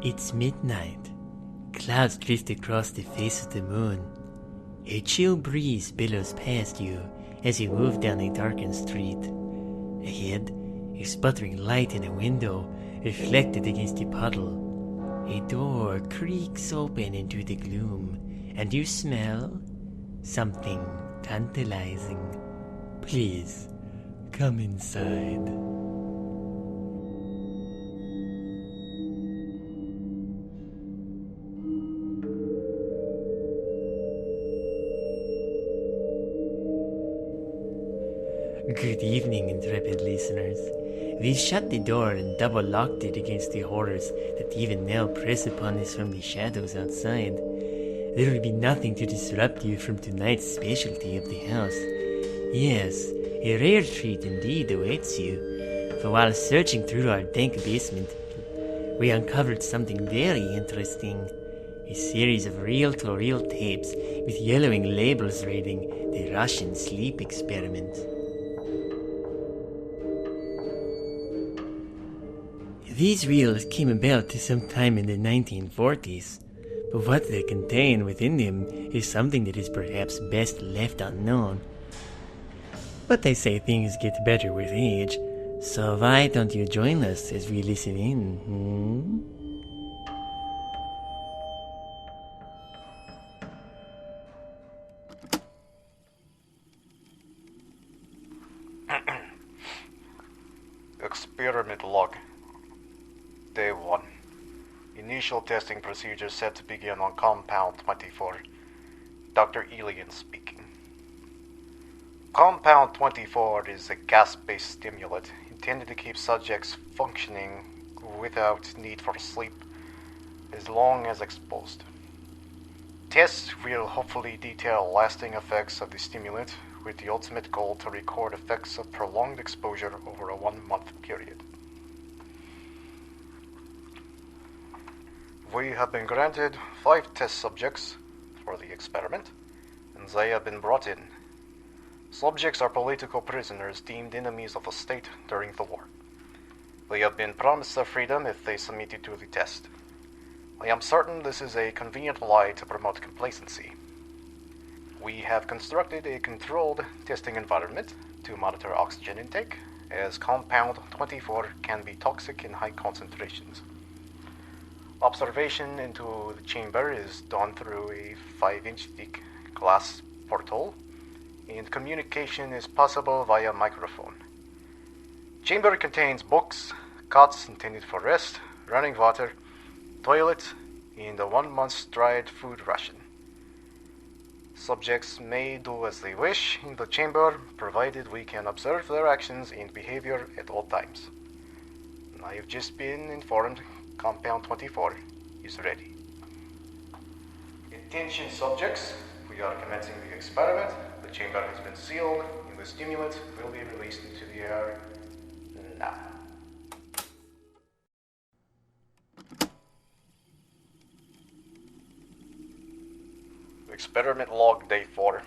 It's midnight. Clouds drift across the face of the moon. A chill breeze billows past you as you move down a darkened street. Ahead, a sputtering light in a window reflected against a puddle. A door creaks open into the gloom, and you smell something tantalizing. Please, come inside. Good evening, intrepid listeners. We've shut the door and double-locked it against the horrors that even now press upon us from the shadows outside. There will be nothing to disrupt you from tonight's specialty of the house. Yes, a rare treat indeed awaits you, for while searching through our dank basement, we uncovered something very interesting. A series of reel-to-reel tapes with yellowing labels reading the Russian sleep experiment. These reels came about sometime in the 1940s, but what they contain within them is something that is perhaps best left unknown. But they say things get better with age, so why don't you join us as we listen in, Experiment log. Day 1. Initial testing procedure set to begin on Compound 24. Dr. Elian speaking. Compound 24 is a gas-based stimulant intended to keep subjects functioning without need for sleep as long as exposed. Tests will hopefully detail lasting effects of the stimulant with the ultimate goal to record effects of prolonged exposure over a 1-month period. We have been granted 5 test subjects for the experiment, and they have been brought in. Subjects are political prisoners deemed enemies of the state during the war. They have been promised their freedom if they submitted to the test. I am certain this is a convenient lie to promote complacency. We have constructed a controlled testing environment to monitor oxygen intake, as Compound 24 can be toxic in high concentrations. Observation into the chamber is done through a 5-inch thick glass porthole, and communication is possible via microphone. Chamber contains books, cots intended for rest, running water, toilet, and a 1-month dried food ration. Subjects may do as they wish in the chamber, provided we can observe their actions and behavior at all times. I have just been informed Compound 24 is ready. Attention subjects, we are commencing the experiment. The chamber has been sealed and the stimulant will be released into the air now. Experiment log day 4.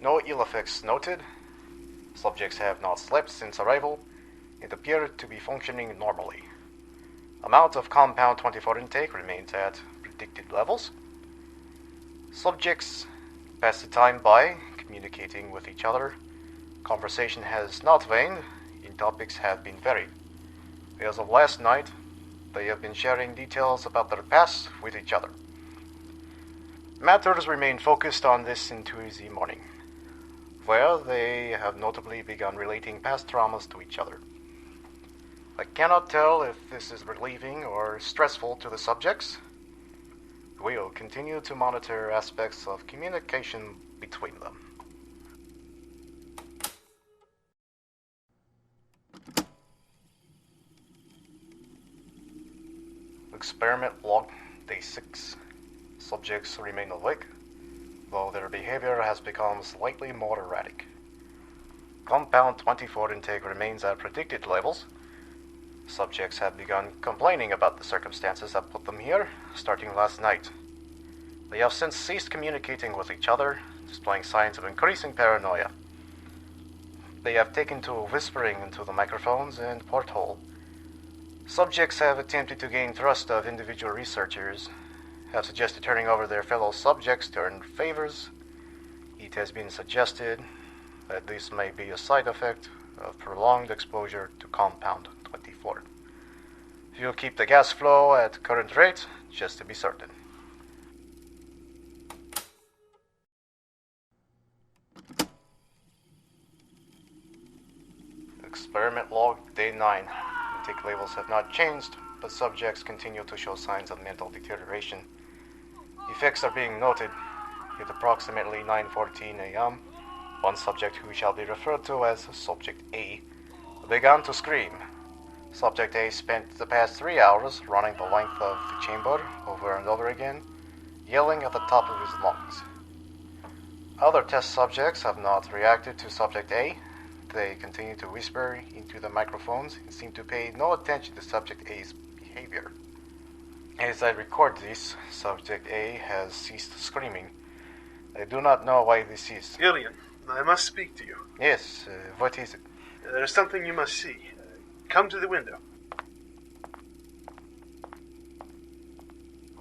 No ill effects noted. Subjects have not slept since arrival and appear to be functioning normally. Amount of Compound 24 intake remains at predicted levels. Subjects pass the time by communicating with each other. Conversation has not waned and topics have been varied. As of last night, they have been sharing details about their past with each other. Matters remain focused on this into the morning, where they have notably begun relating past traumas to each other. I cannot tell if this is relieving or stressful to the subjects. We'll continue to monitor aspects of communication between them. Experiment log day 6. Subjects remain awake, though their behavior has become slightly more erratic. Compound 24 intake remains at predicted levels. Subjects have begun complaining about the circumstances that put them here, starting last night. They have since ceased communicating with each other, displaying signs of increasing paranoia. They have taken to whispering into the microphones and porthole. Subjects have attempted to gain trust of individual researchers, have suggested turning over their fellow subjects to earn favors. It has been suggested that this may be a side effect of prolonged exposure to compound 24. You'll keep the gas flow at current rate, just to be certain. Experiment log, day 9. Intake levels have not changed, but subjects continue to show signs of mental deterioration. Effects are being noted. At approximately 9:14 a.m., one subject, who shall be referred to as Subject A, began to scream. Subject A spent the past 3 hours running the length of the chamber over and over again, yelling at the top of his lungs. Other test subjects have not reacted to Subject A. They continue to whisper into the microphones and seem to pay no attention to Subject A's behavior. As I record this, Subject A has ceased screaming. I do not know why this is. Julian, I must speak to you. Yes, what is it? There is something you must see. Come to the window.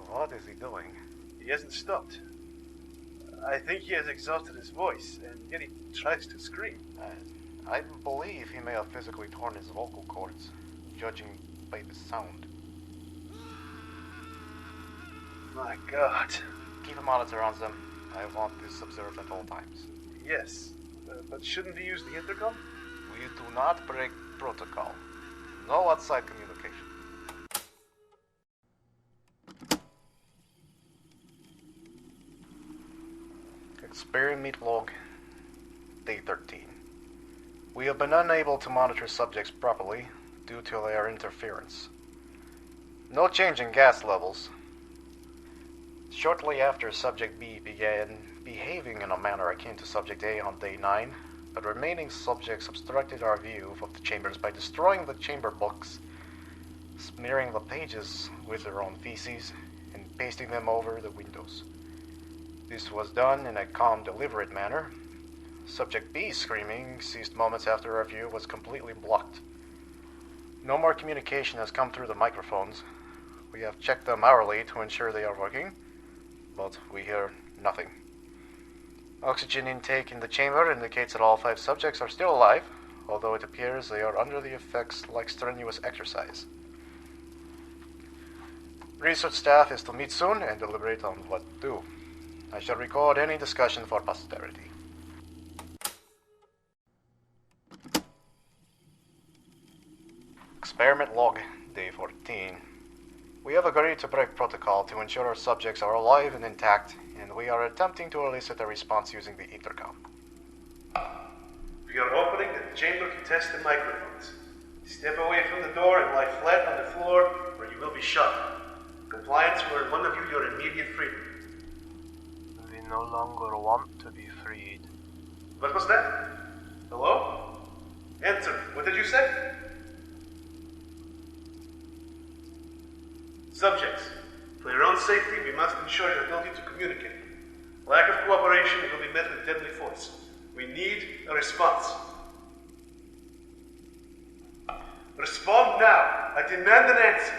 What is he doing? He hasn't stopped. I think he has exhausted his voice, and yet he tries to scream. I believe he may have physically torn his vocal cords, judging by the sound. My God. Keep a monitor on them. I want this observed at all times. Yes, but shouldn't we use the intercom? We do not break protocol. No outside communication. Experiment log, day 13. We have been unable to monitor subjects properly due to their interference. No change in gas levels. Shortly after Subject B began behaving in a manner akin to Subject A on day 9, the remaining subjects obstructed our view of the chambers by destroying the chamber books, smearing the pages with their own feces, and pasting them over the windows. This was done in a calm, deliberate manner. Subject B's screaming ceased moments after our view was completely blocked. No more communication has come through the microphones. We have checked them hourly to ensure they are working, but we hear nothing. Oxygen intake in the chamber indicates that all 5 subjects are still alive, although it appears they are under the effects like strenuous exercise. Research staff is to meet soon and deliberate on what to do. I shall record any discussion for posterity. Experiment log, day 14. We have agreed to break protocol to ensure our subjects are alive and intact, and we are attempting to elicit a response using the intercom. We are opening the chamber to test the microphones. Step away from the door and lie flat on the floor, or you will be shot. Compliance will earn one of you your immediate freedom. We no longer want to be freed. What was that? Hello? Answer. What did you say? Subjects, for your own safety, we must ensure your ability to communicate. Lack of cooperation will be met with deadly force. We need a response. Respond now. I demand an answer.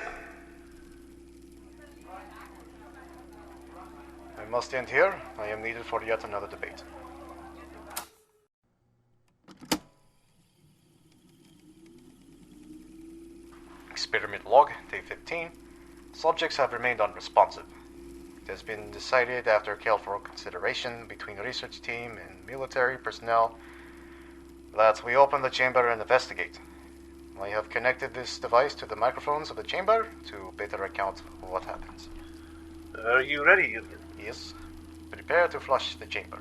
I must end here. I am needed for yet another debate. Experiment log, day 15. Subjects have remained unresponsive. It has been decided after careful consideration between the research team and military personnel that we open the chamber and investigate. I have connected this device to the microphones of the chamber to better account what happens. Are you ready, Julian? Yes. Prepare to flush the chamber.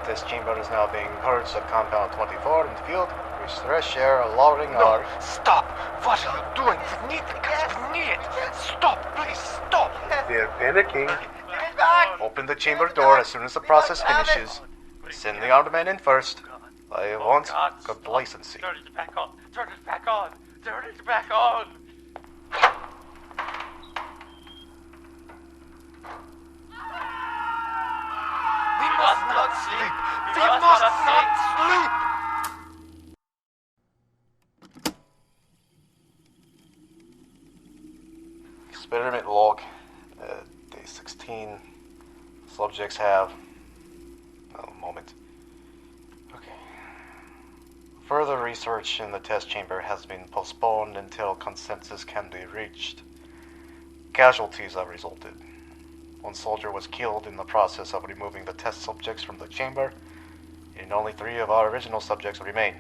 This chamber is now being purged of compound 24 and filled with fresh air, allowing our... Stop! What are you doing? We need the gas. We need it. Stop, please, stop. They're panicking. Open the chamber door as soon as the process finishes. Send the armed men in first. I want complacency. Turn it back on. Turn it back on. Turn it back on. We must not sleep. We must not sleep. 15 subjects have... A moment. Okay. Further research in the test chamber has been postponed until consensus can be reached. Casualties have resulted. One soldier was killed in the process of removing the test subjects from the chamber, and only 3 of our original subjects remain.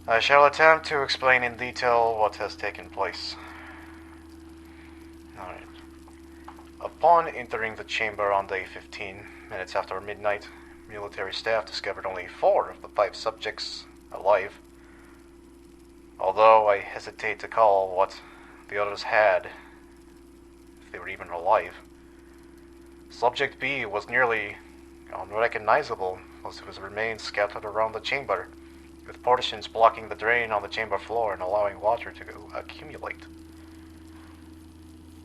I shall attempt to explain in detail what has taken place. Alright. Upon entering the chamber on day 15, minutes after midnight, military staff discovered only 4 of the 5 subjects alive. Although I hesitate to call what the others had, if they were even alive. Subject B was nearly unrecognizable, most of his remains scattered around the chamber, with partitions blocking the drain on the chamber floor and allowing water to accumulate.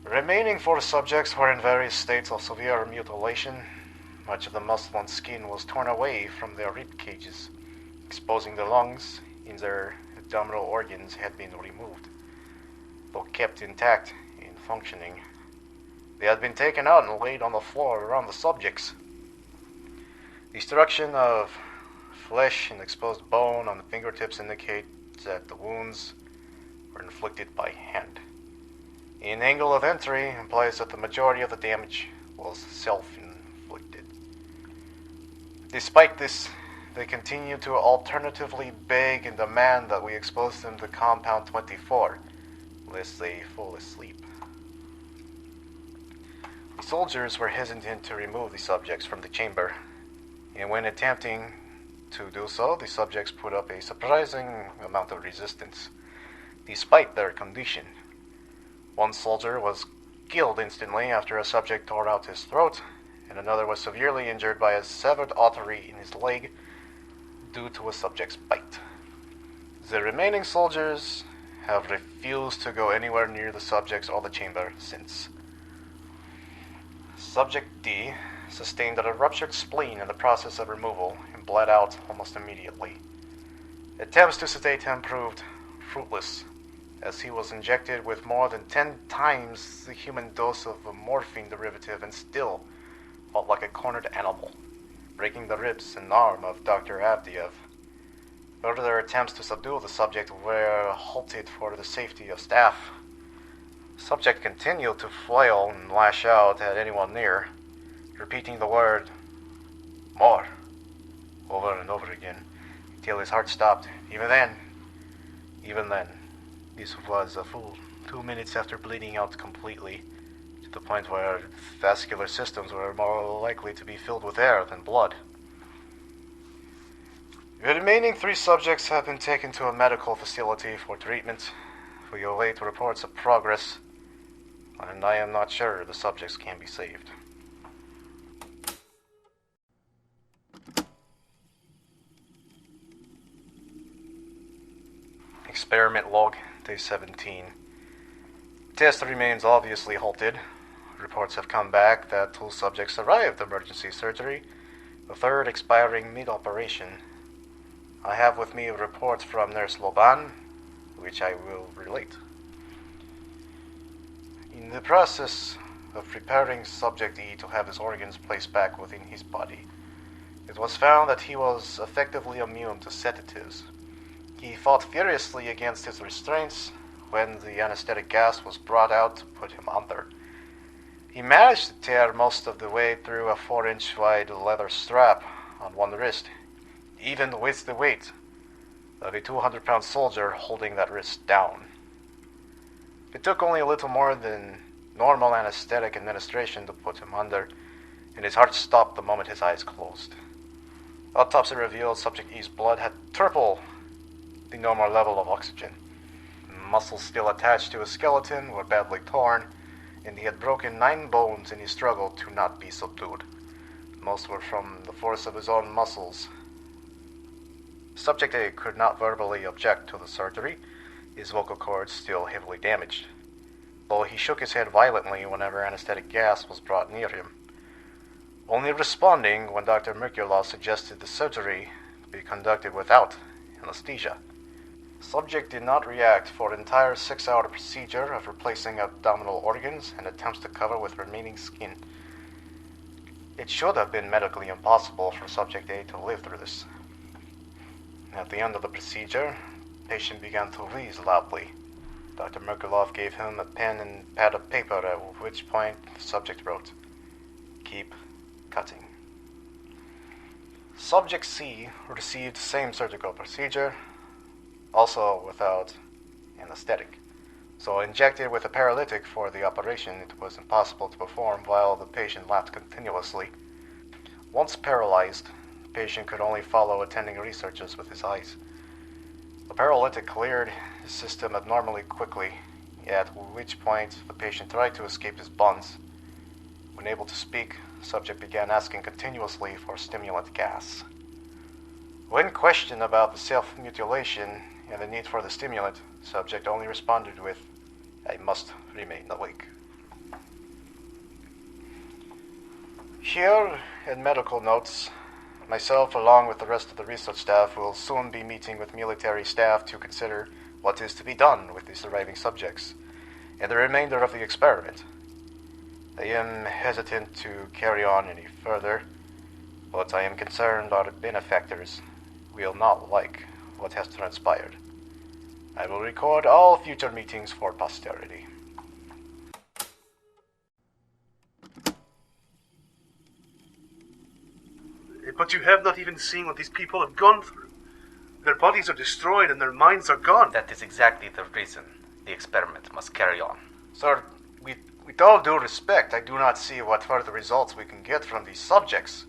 The remaining 4 subjects were in various states of severe mutilation. Much of the muscle and skin was torn away from their rib cages, exposing the lungs, and their abdominal organs had been removed. Though kept intact and functioning, they had been taken out and laid on the floor around the subjects. Destruction of flesh and exposed bone on the fingertips indicate that the wounds were inflicted by hand. An angle of entry implies that the majority of the damage was self-inflicted. Despite this, they continue to alternatively beg and demand that we expose them to Compound 24, lest they fall asleep. The soldiers were hesitant to remove the subjects from the chamber, and when attempting to do so, the subjects put up a surprising amount of resistance, despite their condition. One soldier was killed instantly after a subject tore out his throat, and another was severely injured by a severed artery in his leg due to a subject's bite. The remaining soldiers have refused to go anywhere near the subjects or the chamber since. Subject D sustained a ruptured spleen in the process of removal and bled out almost immediately. Attempts to sedate him proved fruitless, as he was injected with more than 10 times the human dose of a morphine derivative and still felt like a cornered animal, breaking the ribs and arm of Dr. Avdiev. Further attempts to subdue the subject were halted for the safety of staff. The subject continued to flail and lash out at anyone near, repeating the word, "more," over and over again, until his heart stopped. Even then, this was a full 2 minutes after bleeding out completely, to the point where vascular systems were more likely to be filled with air than blood. The remaining 3 subjects have been taken to a medical facility for treatment. We await reports of progress, and I am not sure the subjects can be saved. Experiment log, day 17. Test remains obviously halted. Reports have come back that 2 subjects arrived at emergency surgery, the 3rd expiring mid-operation. I have with me reports from Nurse Loban, which I will relate. In the process of preparing Subject E to have his organs placed back within his body, it was found that he was effectively immune to sedatives. He fought furiously against his restraints when the anesthetic gas was brought out to put him under. He managed to tear most of the way through a 4-inch wide leather strap on one wrist, even with the weight of a 200-pound soldier holding that wrist down. It took only a little more than normal anesthetic administration to put him under, and his heart stopped the moment his eyes closed. Autopsy revealed Subject E's blood had triple the normal level of oxygen. Muscles still attached to his skeleton were badly torn, and he had broken 9 bones in his struggle to not be subdued. Most were from the force of his own muscles. Subject A could not verbally object to the surgery, his vocal cords still heavily damaged, though he shook his head violently whenever anesthetic gas was brought near him, only responding when Dr. MacLeod suggested the surgery be conducted without anesthesia. Subject did not react for an entire 6-hour procedure of replacing abdominal organs and attempts to cover with remaining skin. It should have been medically impossible for Subject A to live through this. At the end of the procedure, the patient began to wheeze loudly. Dr. MacLeod gave him a pen and pad of paper, at which point the subject wrote, "Keep cutting." Subject C received the same surgical procedure, also without anesthetic. So injected with a paralytic for the operation, it was impossible to perform while the patient laughed continuously. Once paralyzed, the patient could only follow attending researchers with his eyes. The paralytic cleared his system abnormally quickly, at which point the patient tried to escape his bonds. When able to speak, the subject began asking continuously for stimulant gas. When questioned about the self-mutilation and the need for the stimulant, the subject only responded with, "I must remain awake." Here, in medical notes, myself, along with the rest of the research staff, will soon be meeting with military staff to consider what is to be done with the surviving subjects and the remainder of the experiment. I am hesitant to carry on any further, but I am concerned our benefactors will not like what has transpired. I will record all future meetings for posterity. But you have not even seen what these people have gone through. Their bodies are destroyed and their minds are gone. That is exactly the reason the experiment must carry on. Sir, with all due respect, I do not see what further results we can get from these subjects.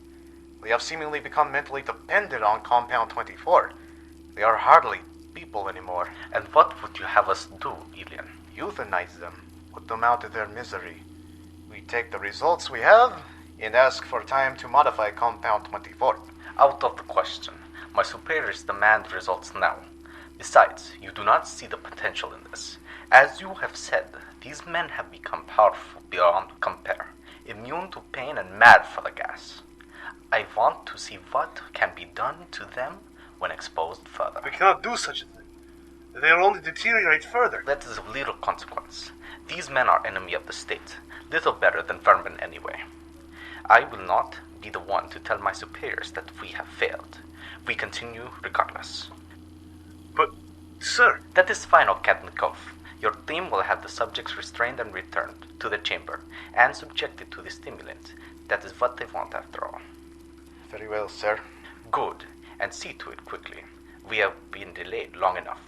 They have seemingly become mentally dependent on Compound 24. They are hardly people anymore. And what would you have us do, Elian? Euthanize them, put them out of their misery. We take the results we have and ask for time to modify Compound 24. Out of the question. My superiors demand results now. Besides, you do not see the potential in this. As you have said, these men have become powerful beyond compare, immune to pain and mad for the gas. I want to see what can be done to them when exposed further. We cannot do such a thing. They'll only deteriorate further. That is of little consequence. These men are enemy of the state, little better than vermin anyway. I will not be the one to tell my superiors that we have failed. We continue regardless. But, sir... That is final, Captain Cove. Your team will have the subjects restrained and returned to the chamber, and subjected to the stimulant. That is what they want after all. Very well, sir. Good, and see to it quickly. We have been delayed long enough.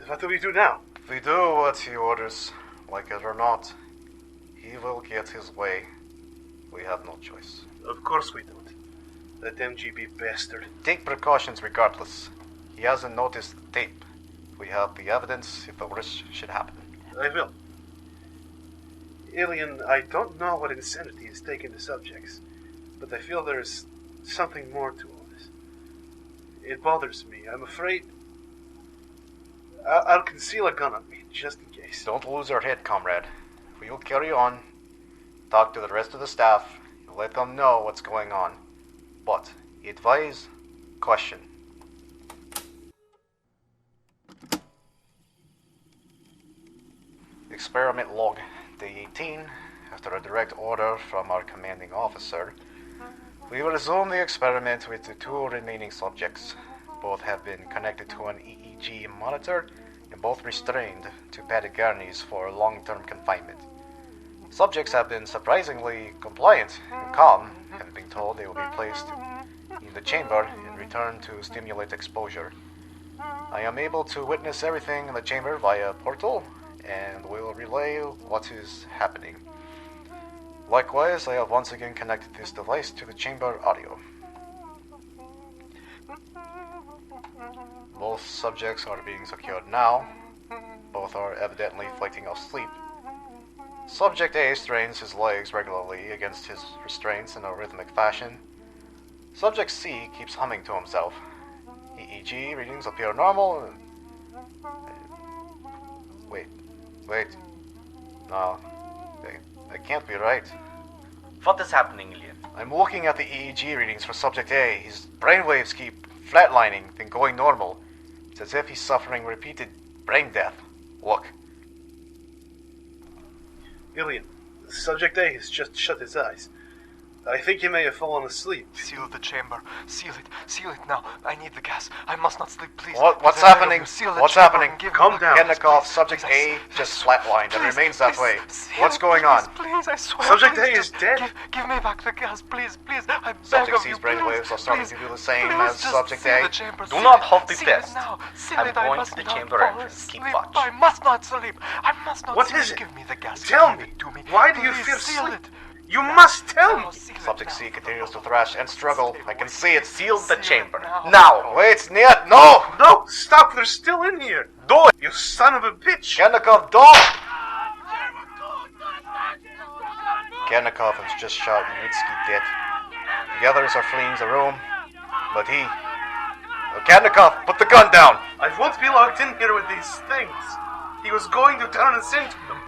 What do we do now? If we do what he orders, like it or not, he will get his way. We have no choice. Of course we don't. That MGB bastard. Take precautions regardless. He hasn't noticed the tape. We have the evidence if the worst should happen. I will. Alien, I don't know what insanity is taking the subjects, but I feel there's something more to all this. It bothers me. I'm afraid... I'll conceal a gun on me, just in case. Don't lose your head, comrade. We'll carry on. Talk to the rest of the staff. Let them know what's going on. But advise, question. Experiment log, day 18. After a direct order from our commanding officer, we will resume the experiment with the 2 remaining subjects. Both have been connected to an EEG monitor and both restrained to padded gurneys for long-term confinement. Subjects have been surprisingly compliant and calm, having been told they will be placed in the chamber and returned to stimulate exposure. I am able to witness everything in the chamber via portal and will relay what is happening. Likewise, I have once again connected this device to the chamber audio. Both subjects are being secured now. Both are evidently fighting off sleep. Subject A strains his legs regularly against his restraints in a rhythmic fashion. Subject C keeps humming to himself. EEG readings appear normal. Wait. No, that can't be right. What is happening, Ilian? I'm looking at the EEG readings for Subject A. His brainwaves keep flatlining, then going normal. It's as if he's suffering repeated brain death. Look. Ilian, Subject A has just shut his eyes. I think he may have fallen asleep. Seal the chamber. Seal it. Seal it now. I need the gas. I must not sleep, please. What's Please, I beg of happening? you, seal the What's chamber happening? and give Calm me the down. gas, Kendikov, please. Subject Please, A, just flatlined and remains that way. seal What's it, going on? Please, I swear. Subject please, A is just dead. Give me back the gas, please, please. I beg Subject of you, C's brainwaves please, are starting please, to do the same please, as just Subject seal A. the chamber, Do seal not it, halt the seal test. It now. Seal I'm it, I going must to the not chamber fall entrance. Keep asleep. watch. I must not sleep. I must not What sleep. is it? Give me the gas. Tell Give me. it to me. Why do you Please, fear seal sleep? it. You must tell me. Now, seal it Subject now. C continues to thrash and struggle. I can see it. Seal the chamber. now. Now! Wait, Niet, no! No, stop, they're still in here. Do it! You son of a bitch. Kendikov, don't! Kendikov has just shot Yuritsky dead. The others are fleeing the room, but he... Kendikov, put the gun down! I won't be locked in here with these things. He was going to turn us into them.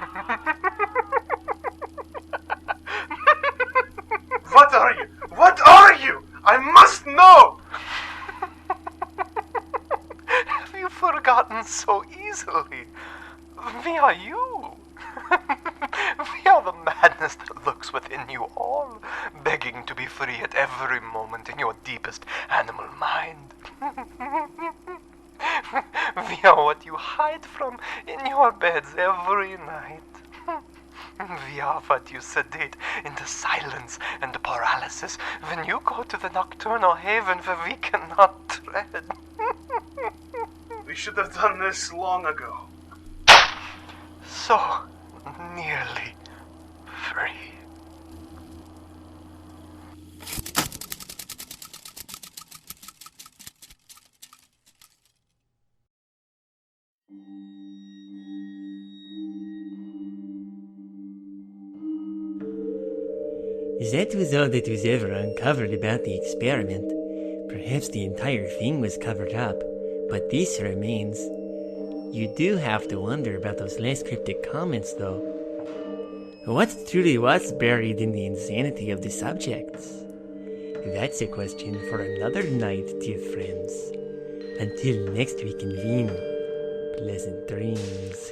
What are you? What are you? I must know! Have you forgotten so easily? We are you. We are the madness that lurks within you all, begging to be free at every moment in your deepest animal mind. We are what you hide from in your beds every night. We are what you sedate into silence and paralysis when you go to the nocturnal haven where we cannot tread. We should have done this long ago. So nearly free. That was all that was ever uncovered about the experiment. Perhaps the entire thing was covered up, but this remains. You do have to wonder about those last cryptic comments, though. What truly was buried in the insanity of the subjects? That's a question for another night, dear friends. Until next we convene, pleasant dreams.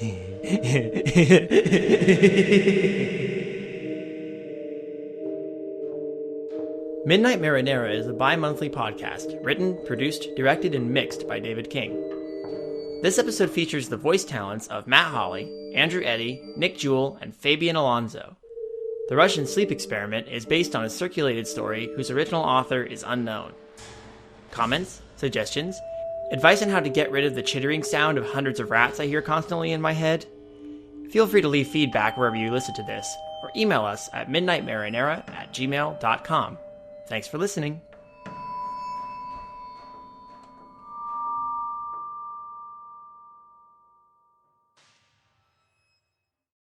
Midnight Marinara is a bi-monthly podcast, written, produced, directed, and mixed by David King. This episode features the voice talents of Matt Holley, Andrew Eddy, Nick Jewell, and Fabian Alonzo. The Russian sleep experiment is based on a circulated story whose original author is unknown. Comments, suggestions, advice on how to get rid of the chittering sound of hundreds of rats I hear constantly in my head? Feel free to leave feedback wherever you listen to this, or email us at midnightmarinara@gmail.com. Thanks for listening.